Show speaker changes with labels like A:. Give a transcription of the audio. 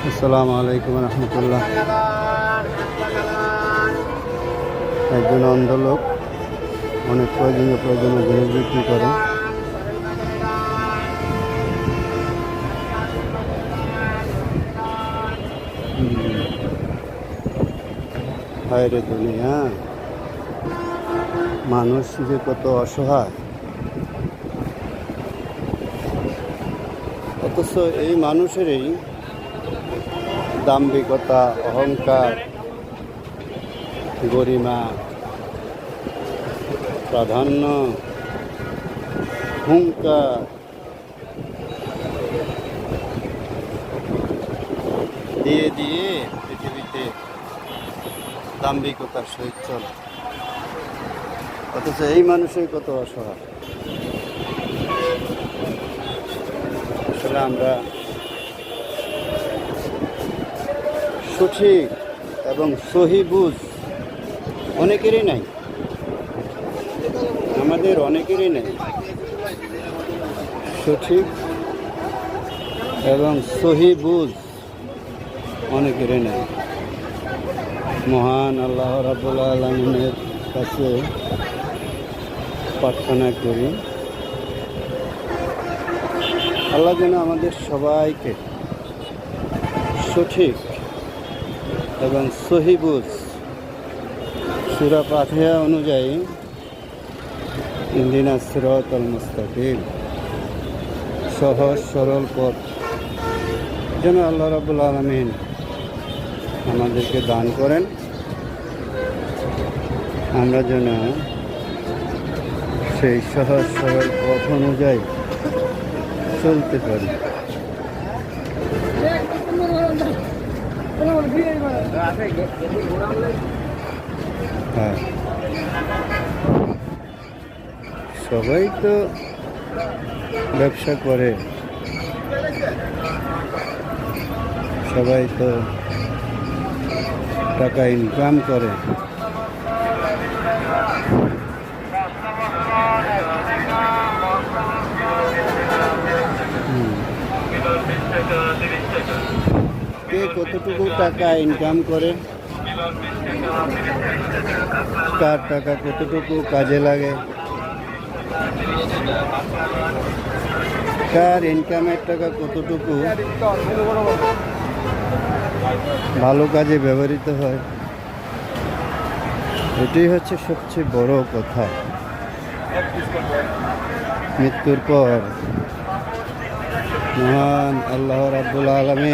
A: আসসালামু আলাইকুম রহমতুল্লাহ। একজন অন্ধ লোক অনেক প্রয়োজনীয় জিনিস বিক্রি করে। হায়রে দুনিয়া, মানুষ যে কত অসহায়, অথচ এই মানুষেরই দাম্ভিকতা, অহংকার, গরিমা, প্রাধান্য, হুঙ্কার দিয়ে দিয়ে পৃথিবীতে দাম্ভিকতার সহিত চলে, অথচ এই মানুষই কত অসহায়। আসলে আমরা সঠিক এবং সহি বুঝ অনেকেরই নাই, আমাদের অনেকেরই নেই। সঠিক এবং সহি বুঝ অনেকেরই নেই। মহান আল্লাহ রাব্বুল আলামিনের কাছে প্রার্থনা করি, আল্লাহ যেন আমাদের সবাইকে সঠিক এবং সহি বুঝ সূরা ফাতিহা অনুযায়ী ইহদিনাস সিরাতাল মুস্তাকিম, সহজ সরল পথ যেন আল্লাহ রাব্বুল আলামিন আমাদেরকে দান করেন। আমরা যেন সেই সহজ সরল পথ অনুযায়ী চলতে পারি। হ্যাঁ, সবাই তো ব্যবসা করে, সবাই তো টাকা ইনকাম করে, কে কতটুকু টাকা ইনকাম করে, কার টাকা কতটুকু কাজে লাগে, কার ইনকামের টাকা কতটুকু ভালো কাজে ব্যবহৃত হয়, এটাই হচ্ছে সবচেয়ে বড় কথা। মৃত্যুর পর মহান আল্লাহ রাব্বুল আলামিন